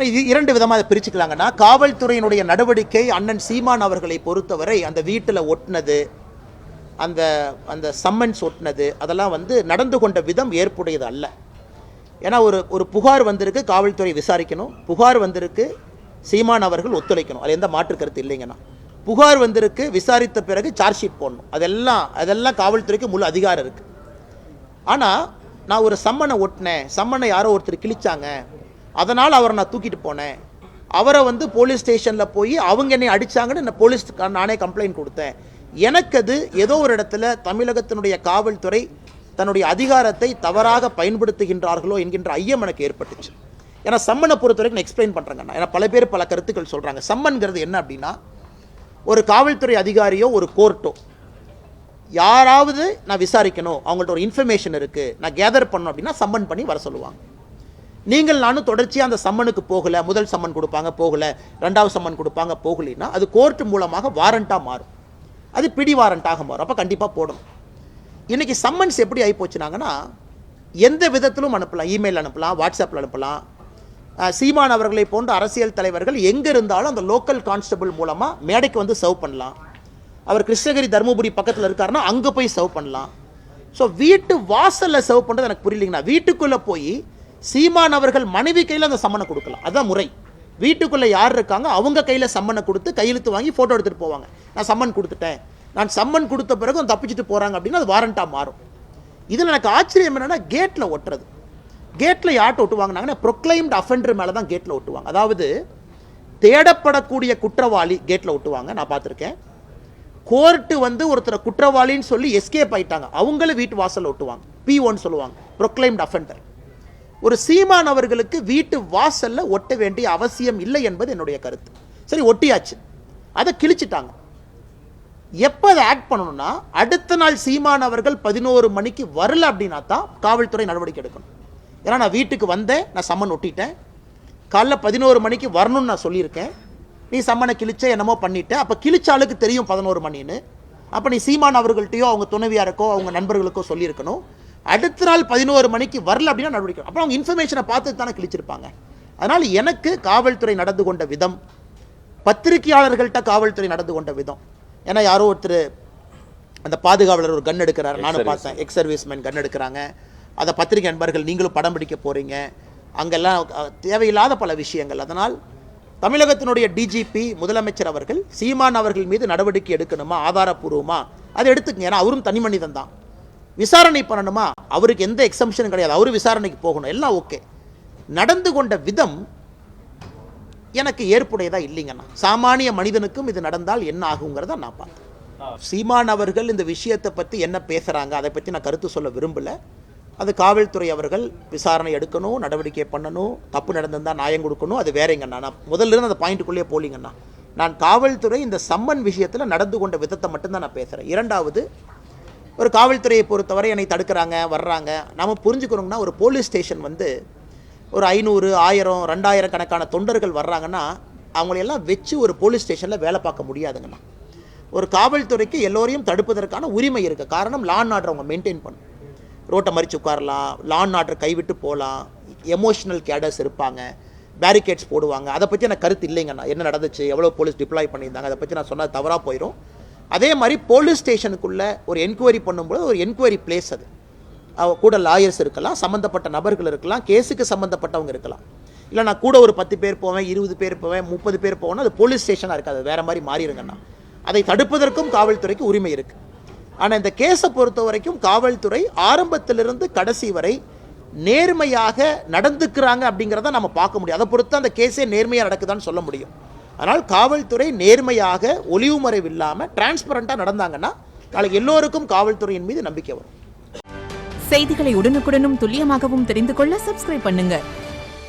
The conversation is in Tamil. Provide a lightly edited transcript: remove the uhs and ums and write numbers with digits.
இது இரண்டு விதமாக அதை பிரிச்சுக்கலாங்கன்னா, காவல்துறையினுடைய நடவடிக்கை அண்ணன் சீமான் அவர்களை பொறுத்தவரை அந்த வீட்டில் ஒட்டினது, அந்த அந்த சம்மன்ஸ் ஒட்டினது, அதெல்லாம் நடந்து கொண்ட விதம் ஏற்புடையது அல்ல. ஏன்னா ஒரு புகார் வந்திருக்கு, காவல்துறை விசாரிக்கணும். புகார் வந்திருக்கு, சீமான் அவர்கள் ஒத்துழைக்கணும். அது எந்த மாற்று கருத்து இல்லைங்கண்ணா. புகார் வந்திருக்கு, விசாரித்த பிறகு சார்ஜ் ஷீட் போடணும். அதெல்லாம் காவல்துறைக்கு முழு அதிகாரம் இருக்குது. ஆனால் நான் ஒரு சம்மனை ஒட்டினேன், சம்மனை யாரோ ஒருத்தர் கிழிச்சாங்க, அதனால் அவரை நான் தூக்கிட்டு போனேன், அவரை போலீஸ் ஸ்டேஷனில் போய் அவங்க என்னை அடித்தாங்கன்னு போலீஸ் நானே கம்ப்ளைண்ட் கொடுத்தேன், எனக்கு அது ஏதோ ஒரு இடத்துல தமிழகத்தினுடைய காவல்துறை தன்னுடைய அதிகாரத்தை தவறாக பயன்படுத்துகின்றார்களோ என்கின்ற ஐயம் எனக்கு ஏற்பட்டுச்சு. ஏன்னா சம்மனை பொறுத்த வரைக்கும் நான் எக்ஸ்பிளைன் பண்ணுறேங்கண்ணா. ஏன்னா பல பேர் பல கருத்துக்கள் சொல்கிறாங்க. சம்மன்கிறது என்ன அப்படின்னா, ஒரு காவல்துறை அதிகாரியோ ஒரு கோர்ட்டோ யாராவது நான் விசாரிக்கணும், அவங்கள்ட்ட ஒரு இன்ஃபர்மேஷன் இருக்குது, நான் கேதர் பண்ணணும் அப்படின்னா சம்மன் பண்ணி வர சொல்லுவாங்க. நீங்கள் நானும் தொடர்ச்சியாக அந்த சம்மனுக்கு போகலை, முதல் சம்மன் கொடுப்பாங்க போகலை, ரெண்டாவது சம்மன் கொடுப்பாங்க போகலைன்னா அது கோர்ட்டு மூலமாக வாரண்ட்டாக மாறும், அது பிடி வாரண்ட்டாக மாறும். அப்போ கண்டிப்பாக போடணும். இன்றைக்கி சம்மன்ஸ் எப்படி ஆகிப்போச்சுனாங்கன்னா, எந்த விதத்திலும் அனுப்பலாம், இமெயில் அனுப்பலாம், வாட்ஸ்அப்பில் அனுப்பலாம். சீமான் அவர்களை போன்ற அரசியல் தலைவர்கள் எங்கே இருந்தாலும் அந்த லோக்கல் கான்ஸ்டபிள் மூலமாக மேடைக்கு சர்வ் பண்ணலாம். அவர் கிருஷ்ணகிரி தருமபுரி பக்கத்தில் இருக்காருன்னா அங்கே போய் சர்வ் பண்ணலாம். ஸோ வீட்டு வாசலில் சர்வ் பண்ணுறது எனக்கு புரியலைங்கண்ணா. வீட்டுக்குள்ளே போய் சீமான் அவர்கள் மனைவி கையில் அந்த சம்மனை கொடுக்கலாம், அதுதான் முறை. வீட்டுக்குள்ளே யார் இருக்காங்க அவங்க கையில் சம்மனை கொடுத்து கையெழுத்து வாங்கி ஃபோட்டோ எடுத்துகிட்டு போவாங்க. நான் சம்மன் கொடுத்துட்டேன், நான் சம்மன் கொடுத்த பிறகு தப்பிச்சுட்டு போகிறாங்க அப்படின்னா அது வாரண்ட்டாக மாறும். இதில் எனக்கு ஆச்சரியம் என்னென்னா, கேட்டில் ஒட்டுறது. கேட்டில் யார்கிட்ட ஒட்டுவாங்கன்னாங்கன்னா, ப்ரொக்ளைம்டு அஃபெண்டர் மேலே தான் கேட்டில் ஒட்டுவாங்க. அதாவது தேடப்படக்கூடிய குற்றவாளி கேட்டில் ஒட்டுவாங்க, நான் பார்த்துருக்கேன். கோர்ட்டு ஒருத்தரை குற்றவாளின்னு சொல்லி எஸ்கேப் ஆகிட்டாங்க, அவங்கள வீட்டு வாசலில் ஒட்டுவாங்க, P1 சொல்லுவாங்க, ப்ரொக்ளைம்டு அஃபெண்டர். ஒரு சீமான் அவர்களுக்கு வீட்டு வாசலில் ஒட்ட வேண்டிய அவசியம் இல்லை என்பது என்னுடைய கருத்து. சரி, ஒட்டியாச்சு, அதை கிழிச்சிட்டாங்க. எப்போ அதை ஆக்ட் பண்ணணும்னா, அடுத்த நாள் சீமான் அவர்கள் 11 மணிக்கு வரல அப்படின்னா தான் காவல்துறை நடவடிக்கை எடுக்கணும். ஏன்னா நான் வீட்டுக்கு வந்தேன், நான் சம்மன் ஒட்டிட்டேன், காலைல 11 மணிக்கு வரணும்னு நான் சொல்லியிருக்கேன், நீ சம்மனை கிழிச்ச என்னமோ பண்ணிட்டேன், அப்போ கிழிச்சாளுக்கு தெரியும் 11 மணின்னு. அப்போ நீ சீமான் அவர்கள்ட்டையோ அவங்க துணைவியாருக்கோ அவங்க நண்பர்களுக்கோ சொல்லியிருக்கணும். அடுத்த நாள் 11 மணிக்கு வரல அப்படின்னா நடவடிக்கை. அப்புறம் அவங்க இன்ஃபர்மேஷனை பார்த்து தானே கிழிச்சிருப்பாங்க. அதனால் எனக்கு காவல்துறை நடந்து கொண்ட விதம், பத்திரிகையாளர்கள்ட்ட காவல்துறை நடந்து கொண்ட விதம், ஏன்னா யாரோ ஒருத்தர் அந்த பாதுகாவலர் ஒரு கன் எடுக்கிறார், நானும் பார்த்தேன், எக்ஸ் சர்வீஸ்மேன் கன் எடுக்கிறாங்க, அதை பத்திரிகை நண்பர்கள் நீங்களும் படம் பிடிக்க போகிறீங்க, அங்கெல்லாம் தேவையில்லாத பல விஷயங்கள். அதனால் தமிழகத்தினுடைய டிஜிபி முதலமைச்சர் அவர்கள் சீமான் அவர்கள் மீது நடவடிக்கை எடுக்கணுமா, ஆதாரப்பூர்வமா, அதை எடுத்துக்கங்க. ஏன்னா அவரும் தனி மனிதன் தான், விசாரணை பண்ணணுமா, அவருக்கு எந்த எக்ஸம்ஷனும் கிடையாது, அவரு விசாரணைக்கு போகணும், எல்லாம் ஓகே. நடந்து கொண்ட விதம் எனக்கு ஏற்புடையதா இல்லைங்கண்ணா. சாமானிய மனிதனுக்கும் இது நடந்தால் என்ன ஆகுங்கிறத நான் பார்த்தேன். சீமான் அவர்கள் இந்த விஷயத்தை பற்றி என்ன பேசுகிறாங்க அதை பற்றி நான் கருத்து சொல்ல விரும்பலை. அது காவல்துறை அவர்கள் விசாரணை எடுக்கணும், நடவடிக்கை பண்ணணும், தப்பு நடந்திருந்தால் நியாயம் கொடுக்கணும், அது வேறங்கண்ணா. நான் முதல்ல அந்த பாயிண்ட்டுக்குள்ளேயே போலிங்கண்ணா. நான் காவல்துறை இந்த சம்மன் விஷயத்தில் நடந்து கொண்ட விதத்தை மட்டும்தான் நான் பேசுகிறேன். இரண்டாவது, ஒரு காவல்துறையை பொறுத்தவரை என்னை தடுக்கிறாங்க, வர்றாங்க, நம்ம புரிஞ்சுக்கணும்னா, ஒரு போலீஸ் ஸ்டேஷன் ஒரு 500, 1000, 2000 கணக்கான தொண்டர்கள் வர்றாங்கன்னா அவங்களையெல்லாம் வச்சு ஒரு போலீஸ் ஸ்டேஷனில் வேலை பார்க்க முடியாதுங்கண்ணா. ஒரு காவல்துறைக்கு எல்லோரையும் தடுப்பதற்கான உரிமை இருக்குது. காரணம், லா அண்ட் ஆர்டர் அவங்க மெயின்டைன் பண்ணும். ரோட்டை மறித்து உட்காரலாம், லா அண்ட் ஆர்டர் கைவிட்டு போகலாம், எமோஷனல் கேடர்ஸ் இருப்பாங்க, பேரிகேட்ஸ் போடுவாங்க. அதை பற்றி எனக்கு கருத்து இல்லைங்கண்ணா. என்ன நடந்துச்சு, எவ்வளோ போலீஸ் டிப்ளாய் பண்ணியிருந்தாங்க, அதை பற்றி நான் சொன்னது தவறாக போயிடும். அதே மாதிரி போலீஸ் ஸ்டேஷனுக்குள்ளே ஒரு என்கொயரி பண்ணும்போது ஒரு என்கொயரி பிளேஸ், அது கூட லாயர்ஸ் இருக்கலாம், சம்மந்தப்பட்ட நபர்கள் இருக்கலாம், கேஸுக்கு சம்மந்தப்பட்டவங்க இருக்கலாம். இல்லை நான் கூட ஒரு 10 பேர் போவேன், 20 பேர் போவேன், 30 பேர் போவேன்னா அது போலீஸ் ஸ்டேஷனாக இருக்காது, அது வேறு மாதிரி மாறிடுங்கண்ணா. அதை தடுப்பதற்கும் காவல்துறைக்கு உரிமை இருக்குது. ஆனால் இந்த கேஸை பொறுத்த வரைக்கும் காவல்துறை ஆரம்பத்திலிருந்து கடைசி வரை நேர்மையாக நடந்துக்கிறாங்க அப்படிங்கிறத நம்ம பார்க்க முடியும். அதை பொறுத்து அந்த கேஸே நேர்மையாக நடக்குதான்னு சொல்ல முடியும். அதனால் காவல்துறை நேர்மையாக ஒளிவு மறைவு இல்லாமல் டிரான்ஸ்பரண்டாக நடந்தாங்கன்னா நாளைக்கு எல்லோருக்கும் காவல்துறையின் மீது நம்பிக்கை வரும். செய்திகளை உடனுக்குடனும் துல்லியமாகவும் தெரிந்து கொள்ள சப்ஸ்கிரைப் பண்ணுங்க.